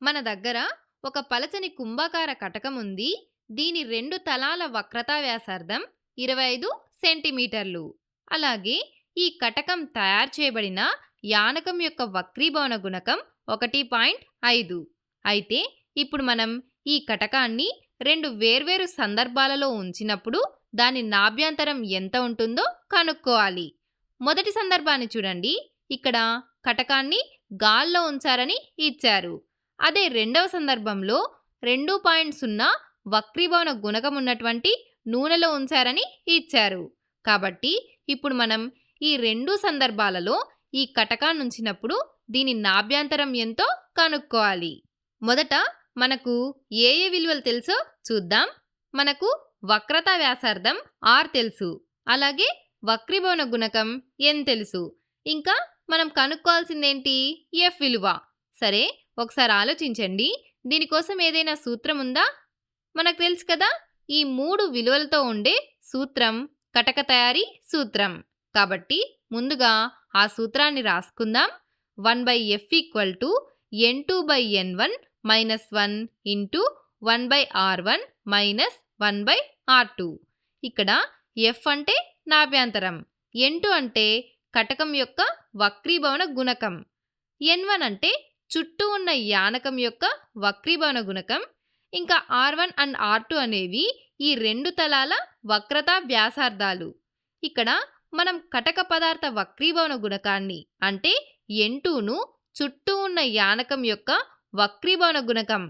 మన దగ్గర ఒక పలచని కుంభాకార కటకం ఉంది. దీని రెండు తలాల వక్రతా వ్యాసార్థం 25 సెంటీమీటర్లు. అలాగే ఈ కటకం తయారు చేయబడిన యానకం యొక్క వక్రీభవన గుణకం 1.5. అయితే ఇప్పుడు మనం ఈ కటకాన్ని రెండు వేర్వేరు సందర్భాలలో ఉంచినప్పుడు దాని నాభ్యంతరం ఎంత ఉంటుందో కనుక్కోవాలి. మొదటి సందర్భాన్ని చూడండి. ఇక్కడ కటకాన్ని గాల్లో ఉంచారని ఇచ్చారు. అదే రెండవ సందర్భంలో 2.0 వక్రీభవన గుణకం ఉన్నటువంటి నూనెలో ఉంచారని ఇచ్చారు. కాబట్టి ఇప్పుడు మనం ఈ రెండు సందర్భాలలో ఈ కటకాన్ని ఉంచినప్పుడు దీని నాభ్యంతరం ఎంతో కనుక్కోవాలి. మొదట మనకు ఏ ఏ విలువలు తెలుసో చూద్దాం. మనకు వక్రతా వ్యాసార్థం r తెలుసు. అలాగే వక్రీభవన గుణకం n తెలుసు. ఇంకా మనం కనుక్కోవాల్సిందేంటి? f విలువ. సరే, ఒకసారి ఆలోచించండి. దీనికోసం ఏదైనా సూత్రం ఉందా? మనకు తెలుసు కదా, ఈ మూడు విలువలతో ఉండే సూత్రం కటక తయారీ సూత్రం. కాబట్టి ముందుగా ఆ సూత్రాన్ని రాసుకుందాం. 1/f = n2/n1 - 1 into 1/r1 - 1/r2. ఇక్కడ f అంటే నాభ్యంతరం, n2 అంటే కటకం యొక్క వక్రీభవన గుణకం, n1 అంటే చుట్టూ ఉన్న యానకం యొక్క వక్రీభవన గుణకం, ఇంకా r1 అండ్ r2 అనేవి ఈ రెండు తలాల వక్రతా వ్యాసార్థాలు. ఇక్కడ మనం కటక పదార్థ వక్రీభవన గుణకాన్ని అంటే n2ను చుట్టూ ఉన్న యానకం యొక్క వక్రీభవన గుణకం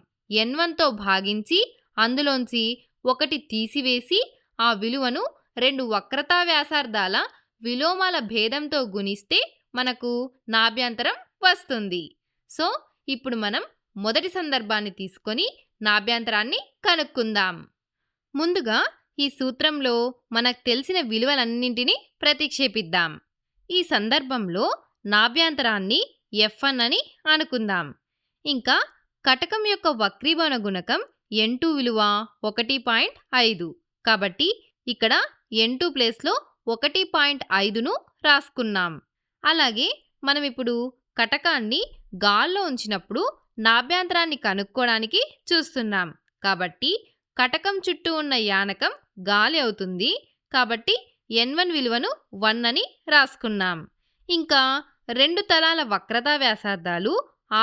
n1తో భాగించి అందులోంచి 1 తీసివేసి ఆ విలువను రెండు వక్రతా వ్యాసార్థాల విలోమాల భేదంతో గుణిస్తే మనకు నాభ్యంతరం వస్తుంది. సో ఇప్పుడు మనం మొదటి సందర్భాన్ని తీసుకొని నాభ్యంతరాన్ని కనుక్కుందాం. ముందుగా ఈ సూత్రంలో మనకు తెలిసిన విలువలన్నింటినీ ప్రతిక్షేపిద్దాం. ఈ సందర్భంలో నాభ్యంతరాన్ని f1 అని అనుకుందాం. ఇంకా కటకం యొక్క వక్రీభవన గుణకం n2 విలువ 1.5. కాబట్టి ఇక్కడ n2 ప్లేస్లో 1.5ను రాసుకున్నాం. అలాగే మనం ఇప్పుడు కటకాన్ని గాల్లో ఉంచినప్పుడు నాభ్యంతరాన్ని కనుక్కోవడానికి చూస్తున్నాం. కాబట్టి కటకం చుట్టూ ఉన్న యానకం గాలి అవుతుంది. కాబట్టి n1 విలువను 1 అని రాసుకున్నాం. ఇంకా రెండు తలాల వక్రతా వ్యాసార్థాలు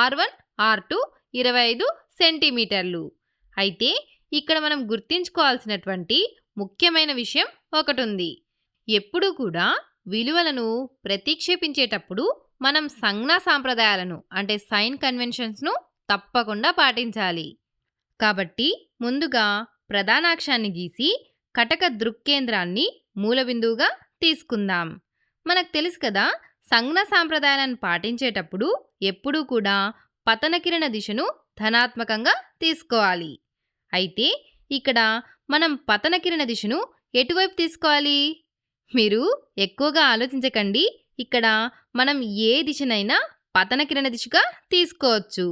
r1, r2 25 సెంటీమీటర్లు. అయితే ఇక్కడ మనం గుర్తించుకోవాల్సినటువంటి ముఖ్యమైన విషయం ఒకటి ఉంది. ఎప్పుడూ కూడా విలువలను ప్రతిక్షేపించేటప్పుడు మనం సంజ్ఞా సాంప్రదాయాలను అంటే సైన్ కన్వెన్షన్స్ను తప్పకుండా పాటించాలి. కాబట్టి ముందుగా ప్రధానాక్షాన్ని గీసి కటక దృక్కేంద్రాన్ని మూలబిందువుగా తీసుకుందాం. మనకు తెలుసు కదా, సంజ్ఞా సాంప్రదాయాలను పాటించేటప్పుడు ఎప్పుడూ కూడా పతన కిరణ దిశను ధనాత్మకంగా తీసుకోవాలి. అయితే ఇక్కడ మనం పతన కిరణ దిశను ఎటువైపు తీసుకోవాలి? మీరు ఎక్కువగా ఆలోచించకండి. ఇక్కడ మనం ఏ దిశనైనా పతన కిరణ దిశగా తీసుకోవచ్చు.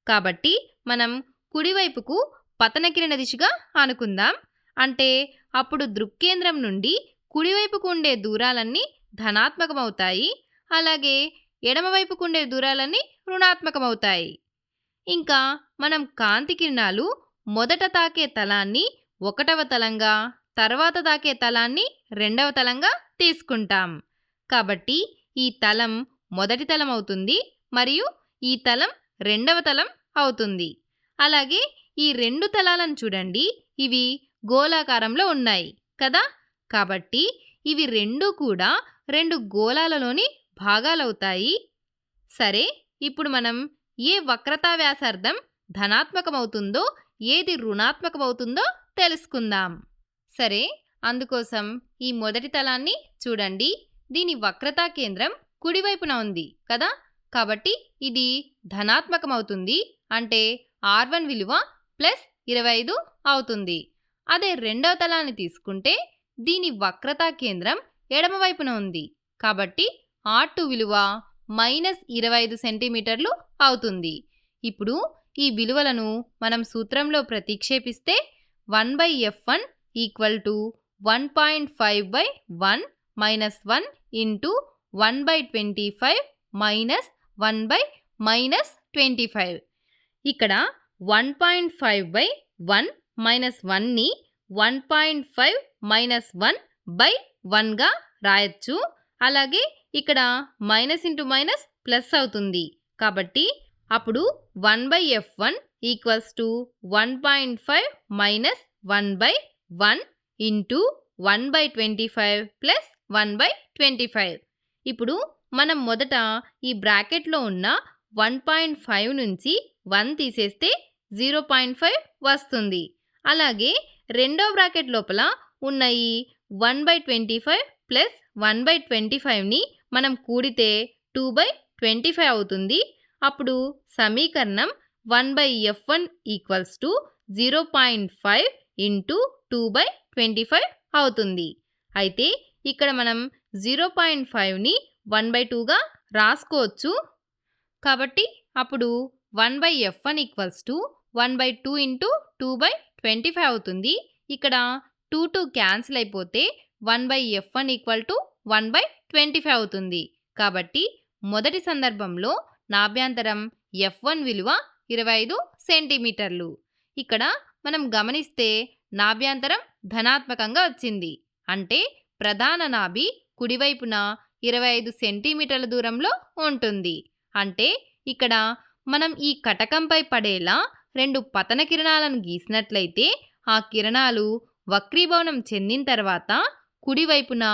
కాబట్టి మనం కుడివైపుకు పతన కిరణ దిశగా అనుకుందాం. అంటే అప్పుడు దృక్కేంద్రం నుండి కుడివైపుకు ఉండే దూరాలన్నీ ధనాత్మకమవుతాయి. అలాగే ఎడమవైపుకు ఉండే దూరాలన్నీ రుణాత్మకమవుతాయి. ఇంకా మనం కాంతి కిరణాలు మొదట తాకే తలాన్ని 1వ తలంగా, తర్వాత తాకే తలాన్ని 2వ తలంగా తీసుకుంటాం. కాబట్టి ఈ తలం మొదటి తలం అవుతుంది మరియు ఈ తలం 2వ తలం అవుతుంది. అలాగే ఈ రెండు తలాలను చూడండి, ఇవి గోళాకారంలో ఉన్నాయి కదా. కాబట్టి ఇవి రెండూ కూడా రెండు గోళాలలోని భాగాలవుతాయి. సరే, ఇప్పుడు మనం ఏ వక్రతా వ్యాసార్థం ధనాత్మకమవుతుందో ఏది రుణాత్మకమవుతుందో తెలుసుకుందాం. సరే, అందుకోసం ఈ మొదటి తలాన్ని చూడండి. దీని వక్రతా కేంద్రం కుడివైపున ఉంది కదా. కాబట్టి ఇది ధనాత్మకమవుతుంది. అంటే r1 విలువ +25 అవుతుంది. అదే రెండవ తలాన్ని తీసుకుంటే దీని వక్రతా కేంద్రం ఎడమవైపున ఉంది. కాబట్టి r2 విలువ -25 సెంటీమీటర్లు అవుతుంది. ఇప్పుడు ఈ విలువలను మనం సూత్రంలో ప్రతిక్షేపిస్తే 1/f1 = 1.5/1 - 1 ఇంటూ 1/25 - 1/-25. ఇక్కడ 1.5/1 మైనస్ 1ని 1.5 మైనస్ 1 బై 1గా రాయొచ్చు. అలాగే ఇక్కడ మైనస్ ఇంటూ మైనస్ ప్లస్ అవుతుంది. కాబట్టి అప్పుడు 1/f1 equals to 1.5 minus 1/1 into 1/25 plus 1/25. ఇప్పుడు మనం మొదట ఈ బ్రాకెట్లో ఉన్న 1.5 నుంచి 1 తీసేస్తే 0.5 వస్తుంది. అలాగే రెండో బ్రాకెట్ లోపల ఉన్న ఈ 1/25 ప్లస్ 1/25ని మనం కూడితే 2/25 అవుతుంది. అప్పుడు సమీకరణం 1/f1 ఈక్వల్స్ టు 0.5 ఇంటూ 2/25 అవుతుంది. అయితే ఇక్కడ మనం 0.5ని 1/2గా రాసుకోవచ్చు. కాబట్టి అప్పుడు 1/f1 ఈక్వల్స్ టు 1/2 ఇంటూ 2/25 అవుతుంది. ఇక్కడ 2 క్యాన్సిల్ అయిపోతే 1/f1 ఈక్వల్ టు 1/25 అవుతుంది. కాబట్టి మొదటి సందర్భంలో నాభ్యంతరం f1 విలువ 25 సెంటీమీటర్లు. ఇక్కడ మనం గమనిస్తే నాభ్యంతరం ధనాత్మకంగా వచ్చింది. అంటే ప్రధాన నాభి కుడివైపున 25 సెంటీమీటర్ల దూరంలో ఉంటుంది. అంటే ఇక్కడ మనం ఈ కటకంపై పడేలా 2 పతన కిరణాలను గీసినట్లయితే ఆ కిరణాలు వక్రీభవనం చెందిన తర్వాత కుడివైపున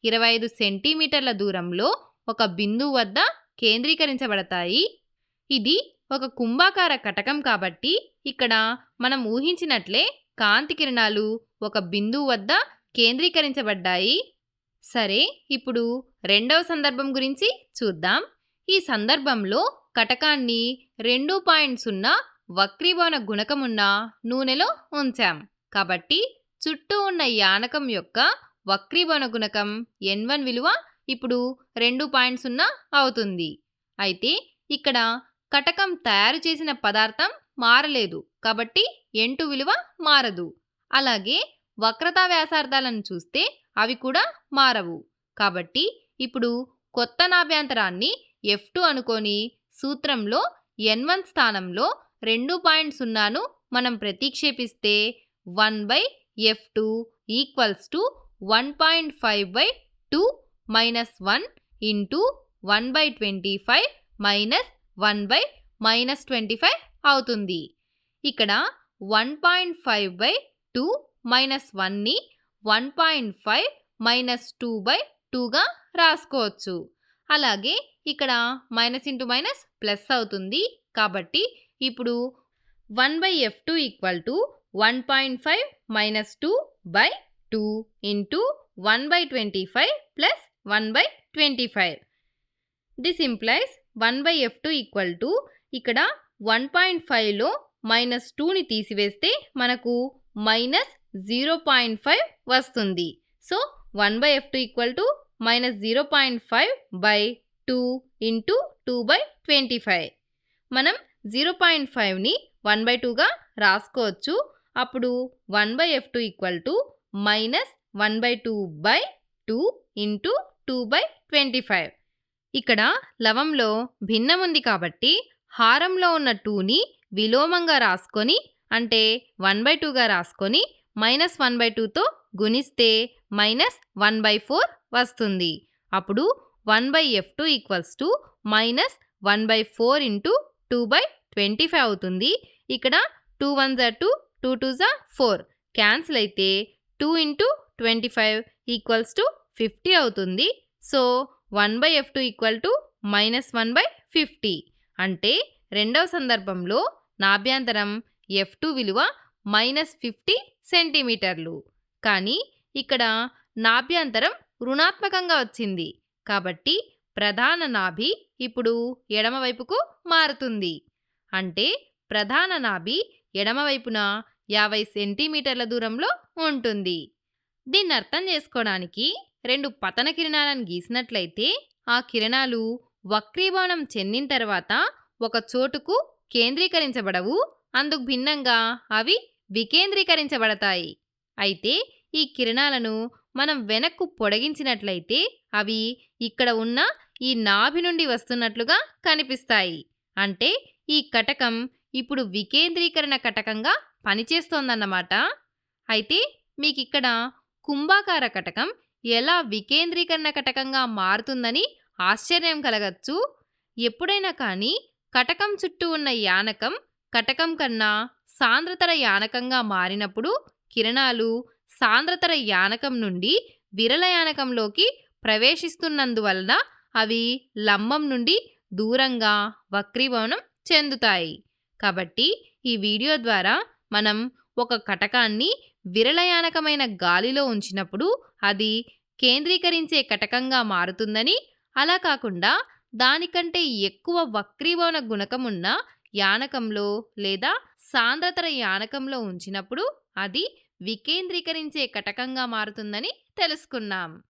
25 సెంటీమీటర్ల దూరంలో ఒక బిందువు వద్ద కేంద్రీకరించబడతాయి. ఇది ఒక కుంభాకార కటకం కాబట్టి ఇక్కడ మనం ఊహించినట్లే కాంతి కిరణాలు ఒక బిందువు వద్ద కేంద్రీకరించబడ్డాయి. సరే, ఇప్పుడు రెండవ సందర్భం గురించి చూద్దాం. ఈ సందర్భంలో కటకాన్ని 2.0 వక్రీభవన గుణకమున్న నూనెలో ఉంచాం. కాబట్టి చుట్టూ ఉన్న యానకం యొక్క వక్రీభవన గుణకం N1 విలువ ఇప్పుడు 2.0 అవుతుంది. అయితే ఇక్కడ కటకం తయారు చేసిన పదార్థం మారలేదు కాబట్టి N2 విలువ మారదు. అలాగే వక్రతా వ్యాసార్థాలను చూస్తే అవి కూడా మారవు. కాబట్టి ఇప్పుడు కొత్త నాభ్యంతరాన్ని F2 అనుకొని సూత్రంలో N1 స్థానంలో 2.0ను మనం ప్రతిక్షేపిస్తే 1/f2 equals to 1.5/2 minus 1 into 1/25 minus 1/-25 అవుతుంది. ఇక్కడ 1.5/2 మైనస్ 1ని 1.5 మైనస్ 2/2గా రాసుకోవచ్చు. అలాగే ఇక్కడ మైనస్ ఇంటూ మైనస్ ప్లస్ అవుతుంది. కాబట్టి ఇప్పుడు 1/f2 equal to 1.5 minus 2/2 into 1/25 plus 1/25. This implies 1/f2 equal to ఇక్కడ 1.5లో మైనస్ 2ని తీసివేస్తే మనకు మైనస్ 0.5 వస్తుంది. So 1/f2 equal to minus 0.5/2 into 2/25. మనం 0.5ని 1/2గా రాసుకోవచ్చు. అప్పుడు 1/f2 equal to minus 1/2/2 into 2/25. ఇక్కడ లవంలో భిన్నం ఉంది కాబట్టి హారంలో ఉన్న 2ని విలోమంగా రాసుకొని అంటే 1/2గా రాసుకొని మైనస్ 1/2తో గుణిస్తే మైనస్ 1/4 వస్తుంది. అప్పుడు 1/f2 equals to minus 1/4 into 2/25 అవుతుంది. ఇక్కడ 2 1s are 2, 2 2s are 4 cancel అయితే 2 ఇంటూ 25 ఈక్వల్స్ టు 50 అవుతుంది. So 1/f2 equal to minus 1/50. అంటే రెండవ సందర్భంలో నాభ్యంతరం F2 విలువ మైనస్ 50 సెంటీమీటర్లు. కానీ ఇక్కడ నాభ్యంతరం ఋణాత్మకంగా వచ్చింది కాబట్టి ప్రధాన నాభి ఇప్పుడు ఎడమవైపుకు మారుతుంది. అంటే ప్రధాన నాభి ఎడమవైపున 50 సెంటీమీటర్ల దూరంలో ఉంటుంది. దీన్ని అర్థం చేసుకోవడానికి 2 పతన కిరణాలను గీసినట్లయితే ఆ కిరణాలు వక్రీభవనం చెందిన తర్వాత ఒక చోటుకు కేంద్రీకరించబడవు. అందుకు భిన్నంగా అవి వికేంద్రీకరించబడతాయి. అయితే ఈ కిరణాలను మనం వెనక్కు పొడిగించినట్లయితే అవి ఇక్కడ ఉన్న ఈ నాభి నుండి వస్తున్నట్లుగా కనిపిస్తాయి. అంటే ఈ కటకం ఇప్పుడు వికేంద్రీకరణ కటకంగా పనిచేస్తోందన్నమాట. అయితే మీకిక్కడ కుంభాకార కటకం ఎలా వికేంద్రీకరణ కటకంగా మారుతుందని ఆశ్చర్యం కలగచ్చు. ఎప్పుడైనా కానీ కటకం చుట్టూ ఉన్న యానకం కటకం కన్నా సాంద్రతర యానకంగా మారినప్పుడు కిరణాలు సాంద్రతర యానకం నుండి విరళ యానకంలోకి ప్రవేశిస్తున్నందువలన అవి లంబం నుండి దూరంగా వక్రీభవనం చెందుతాయి. కాబట్టి ఈ వీడియో ద్వారా మనం ఒక కటకాన్ని విరళయానకమైన గాలిలో ఉంచినప్పుడు అది కేంద్రీకరించే కటకంగా మారుతుందని, అలా కాకుండా దానికంటే ఎక్కువ వక్రీభవన గుణకం ఉన్న యానకంలో లేదా సాంద్రతర యానకంలో ఉంచినప్పుడు అది వికేంద్రీకరించే కటకంగా మారుతుందని తెలుసుకున్నాం.